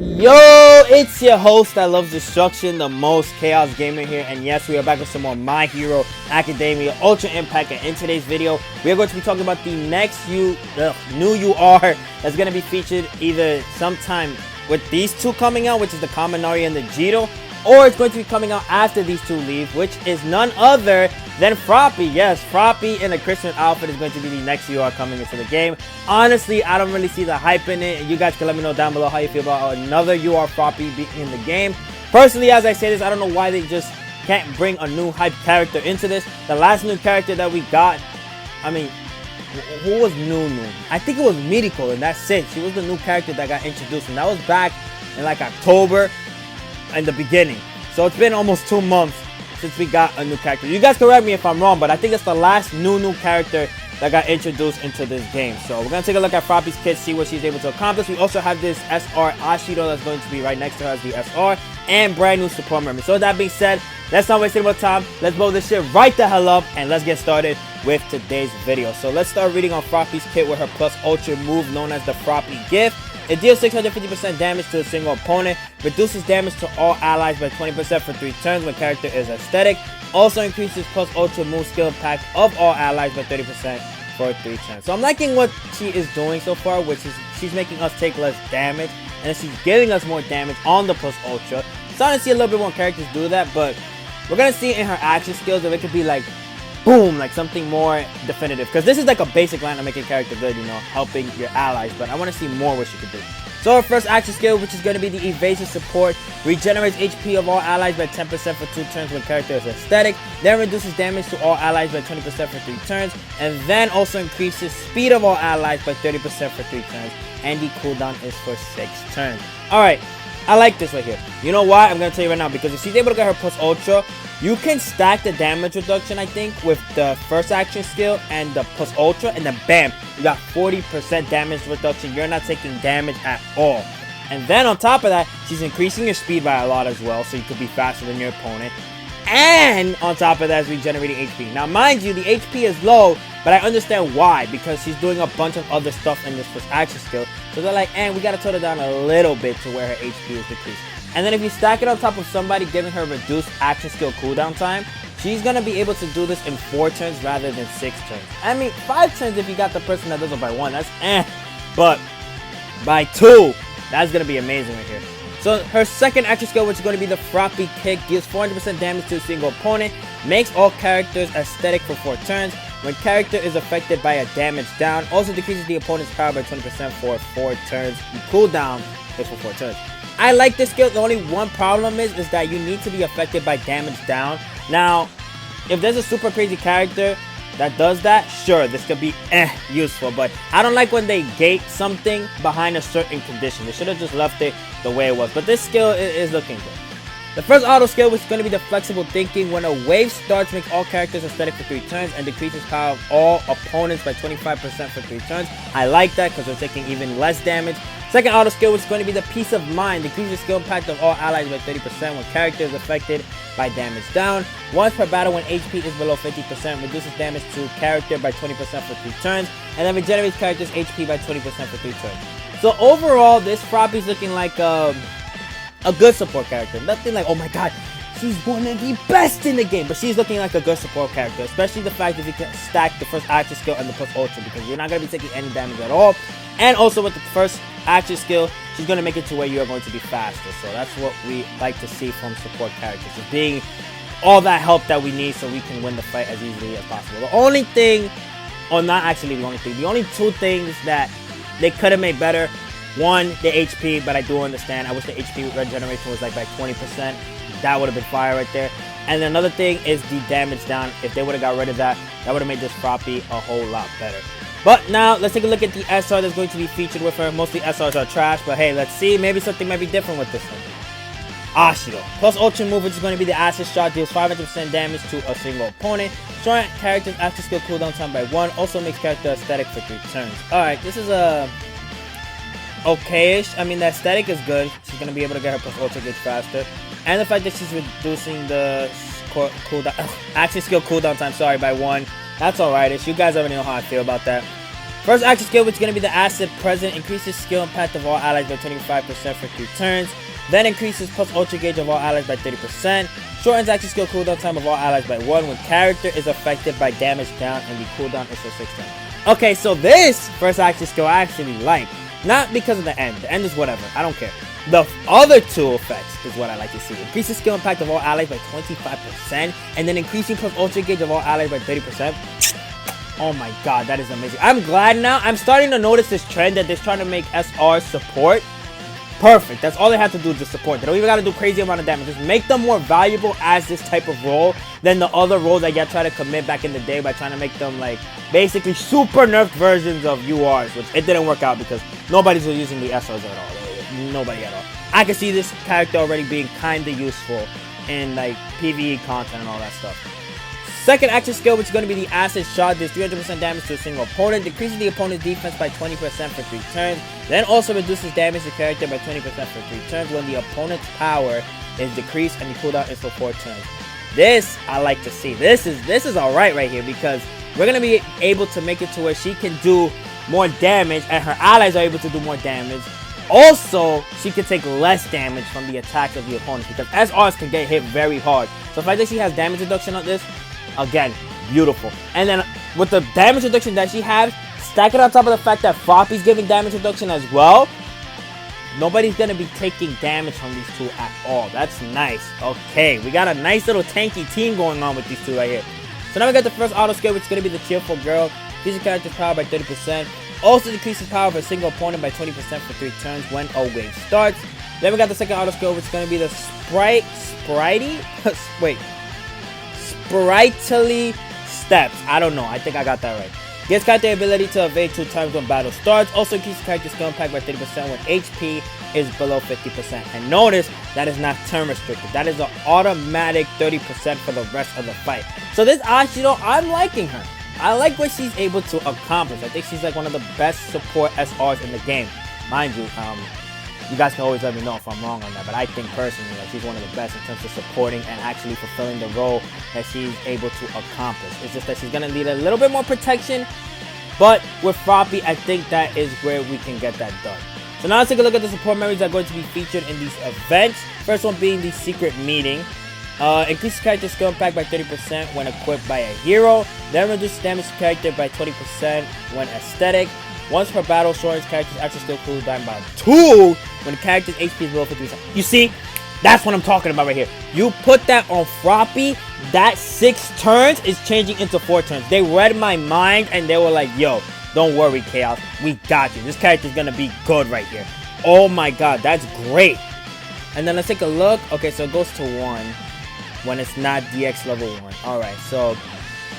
Yo, it's your host that loves destruction, the most chaos gamer here, and yes, we are back with some more My Hero Academia Ultra Impact. And in today's video, we are going to be talking about the next new UR that's going to be featured either sometime with these two coming out, which is the Kaminari and the Jito, or it's going to be coming out after these two leave, which is none other than Froppy. Yes, Froppy in a Christmas outfit is going to be the next UR coming into the game. Honestly, I don't really see the hype in it. You guys can let me know down below how you feel about another UR Froppy being in the game. Personally, as I say this, I don't know why they just can't bring a new hype character into this. The last new character that we got, I mean, who was new? I think it was Miriko, and that's it. She was the new character that got introduced, and that was back in like October in the beginning. So it's been almost 2 months since we got a new character. You guys correct me if I'm wrong, but I think it's the last new character that got introduced into this game. So we're gonna take a look at Froppy's kit, see what she's able to accomplish. We also have this SR Ashido that's going to be right next to her as the SR, and brand new support member. So with that being said, let's not waste any more time. Let's blow this shit right the hell up, and let's get started with today's video. So let's start reading on Froppy's kit with her plus ultra move known as the Froppy gift. It deals 650% damage to a single opponent, reduces damage to all allies by 20% for 3 turns when character is aesthetic, also increases plus ultra move skill impact of all allies by 30% for 3 turns. So I'm liking what she is doing so far, which is she's making us take less damage, and she's giving us more damage on the plus ultra. Starting to see a little bit more characters do that, but we're going to see in her action skills if it could be like boom, like something more definitive, because this is like a basic line of making character good, you know, helping your allies, but I want to see more what she could do. So her first action skill, which is going to be the evasive support, regenerates HP of all allies by 10% for 2 turns when character is aesthetic, then reduces damage to all allies by 20% for 3 turns, and then also increases speed of all allies by 30% for 3 turns, and the cooldown is for 6 turns. Alright, I like this right here. You know why? I'm going to tell you right now, because if she's able to get her plus ultra, you can stack the damage reduction, I think, with the first action skill and the plus ultra, and then bam, you got 40% damage reduction. You're not taking damage at all. And then on top of that, she's increasing your speed by a lot as well, so you could be faster than your opponent. And on top of that, is regenerating HP. Now, mind you, the HP is low, but I understand why, because she's doing a bunch of other stuff in this first action skill. So they're like, and we gotta tone it down a little bit to where her HP is decreased. And then if you stack it on top of somebody giving her reduced action skill cooldown time, she's going to be able to do this in 4 turns rather than 6 turns. I mean, 5 turns if you got the person that does it by 1, that's but by 2, that's going to be amazing right here. So her second action skill, which is going to be the Froppy kick, deals 400% damage to a single opponent, makes all characters aesthetic for 4 turns. When character is affected by a damage down, also decreases the opponent's power by 20% for 4 turns. The cooldown is for 4 turns. I like this skill. The only one problem is that you need to be affected by damage down. Now, if there's a super crazy character that does that, sure, this could be useful. But I don't like when they gate something behind a certain condition. They should have just left it the way it was. But this skill is looking good. The first auto skill, which is going to be the flexible thinking. When a wave starts, makes all characters aesthetic for 3 turns and decreases power of all opponents by 25% for 3 turns. I like that because we're taking even less damage. Second auto skill, which is going to be the peace of mind, decreases skill impact of all allies by 30% when character is affected by damage down. Once per battle when HP is below 50%, reduces damage to character by 20% for 3 turns, and then regenerates character's HP by 20% for 3 turns. So overall, this Froppy's looking like a good support character. Nothing like, oh my god, she's one of the best in the game, but she's looking like a good support character, especially the fact that you can stack the first action skill and the plus ultra, because you're not going to be taking any damage at all. And also with the first action skill, she's going to make it to where you are going to be faster. So that's what we like to see from support characters, just being all that help that we need so we can win the fight as easily as possible. The only thing, or not actually the only thing, the only 2 things that they could have made better: 1, the HP, but I do understand. I wish the HP regeneration was like by 20%. That would have been fire right there. And another thing is the damage down. If they would have got rid of that, that would have made this Froppy a whole lot better. But now, let's take a look at the SR that's going to be featured with her. Mostly SRs are trash, but hey, let's see. Maybe something might be different with this one. Ashido. Plus ultra move, which is going to be the acid shot, deals 500% damage to a single opponent. Showing character's action skill cooldown time by 1. Also makes character aesthetic for 3 turns. Alright, this is a okay-ish. I mean, the aesthetic is good. She's going to be able to get her plus ultra gauge faster. And the fact that she's reducing the action skill cooldown time, by 1. That's alright-ish. You guys already know how I feel about that. First action skill, which is going to be the Acid Present, increases skill impact of all allies by 25% for 3 turns. Then increases plus ultra gauge of all allies by 30%. Shortens action skill cooldown time of all allies by 1 when character is affected by damage down and the cooldown is for 6 turns. Okay, so this first action skill I actually like. Not because of the end. The end is whatever. I don't care. The other 2 effects is what I like to see. Increases skill impact of all allies by 25%. And then increasing plus ultra gauge of all allies by 30%. Oh my god, that is amazing. I'm glad now. I'm starting to notice this trend that they're trying to make SR support perfect. That's all they have to do is just support. They don't even got to do crazy amount of damage. Just make them more valuable as this type of role than the other roles that y'all try to commit back in the day by trying to make them like basically super nerfed versions of URs, which it didn't work out because nobody's using the SRs at all. Nobody at all. I can see this character already being kind of useful in like PvE content and all that stuff. Second action skill, which is going to be the Acid Shot, does 300% damage to a single opponent, decreases the opponent's defense by 20% for 3 turns, then also reduces damage to character by 20% for 3 turns when the opponent's power is decreased and the cooldown is for 4 turns. This, I like to see. This is alright right here because we're going to be able to make it to where she can do more damage and her allies are able to do more damage. Also, she can take less damage from the attacks of the opponents because SRs can get hit very hard. So the fact that she has damage reduction on this, again, beautiful. And then with the damage reduction that she has, stack it on top of the fact that Froppy's giving damage reduction as well, nobody's going to be taking damage from these 2 at all. That's nice. Okay, we got a nice little tanky team going on with these 2 right here. So now we got the first auto skill, which is going to be the Cheerful Girl. Increases character's power by 30%. Also decreases power of a single opponent by 20% for 3 turns when a wave starts. Then we got the second auto skill, which is going to be the Spritely Steps. I don't know. I think I got that right. Gives character the ability to evade 2 times when battle starts. Also increases character skill impact by 30% when HP is below 50%. And notice that is not turn restricted. That is an automatic 30% for the rest of the fight. So this Ashiro, I'm liking her. I like what she's able to accomplish. I think she's like one of the best support SRs in the game. Mind you, you guys can always let me know if I'm wrong on that, but I think personally that she's one of the best in terms of supporting and actually fulfilling the role that she's able to accomplish. It's just that she's going to need a little bit more protection, but with Froppy, I think that is where we can get that done. So now let's take a look at the support memories that are going to be featured in these events. First one being the Secret Meeting. Increases character skill impact by 30% when equipped by a hero. Then reduces damage to character by 20% when aesthetic. Once per battle, shortens character's action skill cooldown by 2 when the character's HP is below 50%. You see, that's what I'm talking about right here. You put that on Froppy, that 6 turns is changing into 4 turns. They read my mind and they were like, yo, don't worry, Chaos. We got you. This character's gonna be good right here. Oh my god, that's great. And then let's take a look. Okay, so it goes to 1 when it's not DX level 1. Alright, so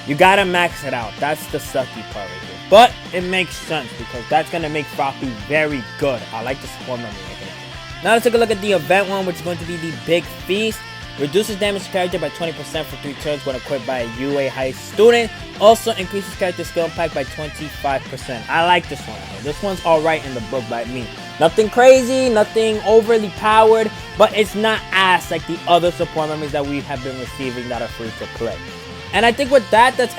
you gotta max it out. That's the sucky part right here. But it makes sense because that's going to make Froppy very good. I like the support memory right here. Now let's take a look at the event one, which is going to be the Big Feast. Reduces damage to character by 20% for 3 turns when equipped by a UA high student. Also increases character skill impact by 25%. I like this one. This one's alright in the book by me. Nothing crazy, nothing overly powered, but it's not ass like the other support memories that we have been receiving that are free to play. And I think with that, that's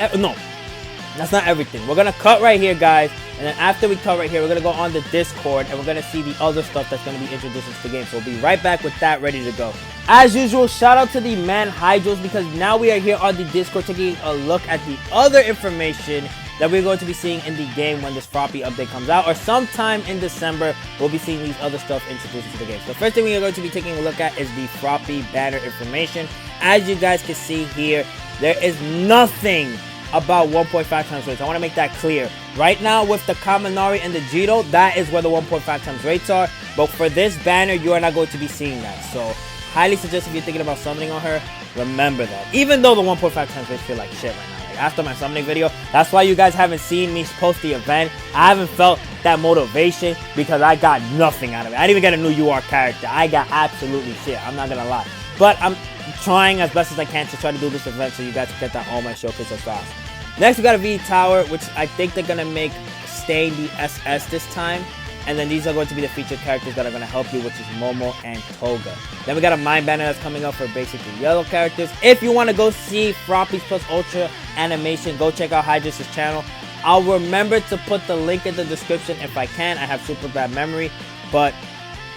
not everything. We're going to cut right here, guys. And then after we cut right here, we're going to go on the Discord. And we're going to see the other stuff that's going to be introduced into the game. So we'll be right back with that ready to go. As usual, shout out to the man Hydros. Because now we are here on the Discord taking a look at the other information that we're going to be seeing in the game when this Froppy update comes out. Or sometime in December, we'll be seeing these other stuff introduced into the game. So the first thing we are going to be taking a look at is the Froppy banner information. As you guys can see here, there is nothing about 1.5 times rates. I want to make that clear. Right now with the Kaminari and the Jito, that is where the 1.5 times rates are. But for this banner, you are not going to be seeing that. So highly suggest if you're thinking about summoning on her, remember that. Even though the 1.5 times rates feel like shit right now. Like after my summoning video, that's why you guys haven't seen me post the event. I haven't felt that motivation because I got nothing out of it. I didn't even get a new UR character. I got absolutely shit. I'm not going to lie. But I'm trying as best as I can to try to do this event so you guys can get that on my showcase as fast. Next, we got a V Tower, which I think they're going to make staying the SS this time. And then these are going to be the featured characters that are going to help you, which is Momo and Toga. Then we got a Mind Banner that's coming up for basically yellow characters. If you want to go see Froppy's Plus Ultra animation, go check out Hydros' channel. I'll remember to put the link in the description if I can. I have super bad memory, but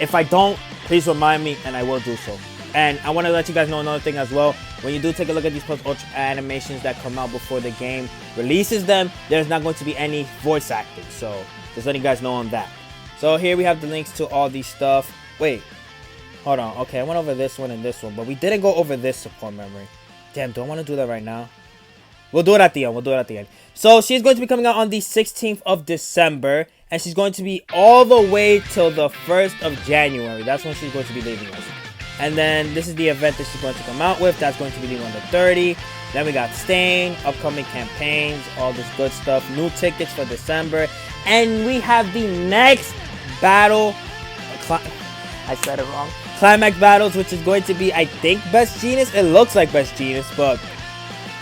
if I don't, please remind me and I will do so. And I want to let you guys know another thing as well. When you do take a look at these Plus Ultra animations that come out before the game releases them, there's not going to be any voice acting. So just letting you guys know on that. So here we have the links to all these stuff. Wait, hold on. Okay, I went over this one and this one, but we didn't go over this support memory. Damn, do I want to do that right now? We'll do it at the end. We'll do it at the end. So she's going to be coming out on the 16th of December. And she's going to be all the way till the 1st of January. That's when she's going to be leaving us. And then this is the event that she's going to come out with. That's going to be the 1 to 30. Then we got Stain, upcoming campaigns, all this good stuff. New tickets for December. And we have the next battle. I said it wrong. Climax battles, which is going to be, I think, Best Genius. It looks like Best Genius, but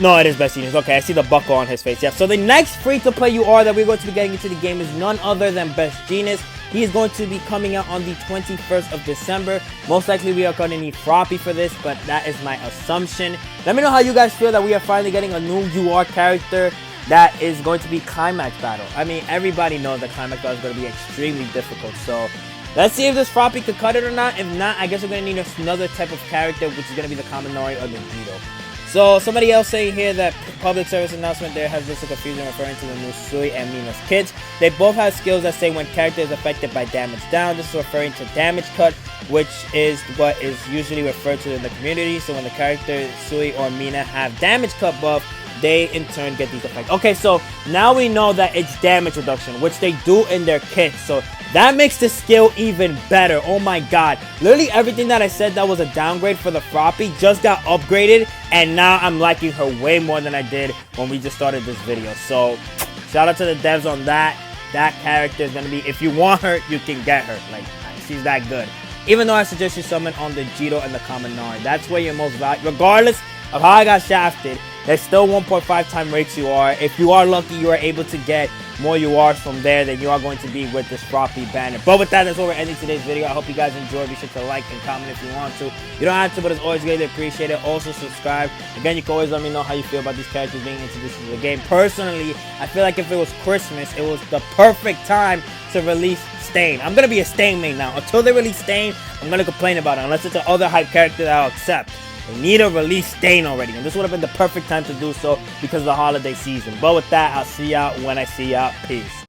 no, it is Best Genius. Okay, I see the buckle on his face. Yeah, so the next free-to-play UR that we're going to be getting into the game is none other than Best Genius. He is going to be coming out on the 21st of December. Most likely we are going to need Froppy for this, but that is my assumption. Let me know how you guys feel that we are finally getting a new UR character that is going to be Climax Battle. I mean, everybody knows that Climax Battle is going to be extremely difficult, so let's see if this Froppy could cut it or not. If not, I guess we're going to need another type of character, which is going to be the Kaminari or the Jito. So, somebody else saying here that public service announcement there has this confusion referring to the new Sui and Mina's kits. They both have skills that say when character is affected by damage down. This is referring to damage cut, which is what is usually referred to in the community. So when the character Sui or Mina have damage cut buff, they in turn get these effects. Okay, so now we know that it's damage reduction, which they do in their kits. So that makes the skill even better. Oh my god. Literally everything that I said that was a downgrade for the Froppy just got upgraded. And now I'm liking her way more than I did when we just started this video. So shout out to the devs on that. That character is going to be, if you want her, you can get her. Like, she's that good. Even though I suggest you summon on the Jito and the Kaminari. That's where you're most valuable. Regardless of how I got shafted, there's still 1.5 time rates you are. If you are lucky, you are able to get more URs from there than you are going to be with this Froppy banner. But with that, that's where we're ending today's video. I hope you guys enjoyed. Be sure to like and comment if you want to. You don't have to, but it's always greatly appreciated. Also, subscribe. Again, you can always let me know how you feel about these characters being introduced to the game. Personally, I feel like if it was Christmas, it was the perfect time to release Stain. I'm going to be a Stain main now. Until they release Stain, I'm going to complain about it. Unless it's another hype character that I'll accept. They need to release Stain already, and this would have been the perfect time to do so because of the holiday season. But with that, I'll see y'all when I see y'all. Peace.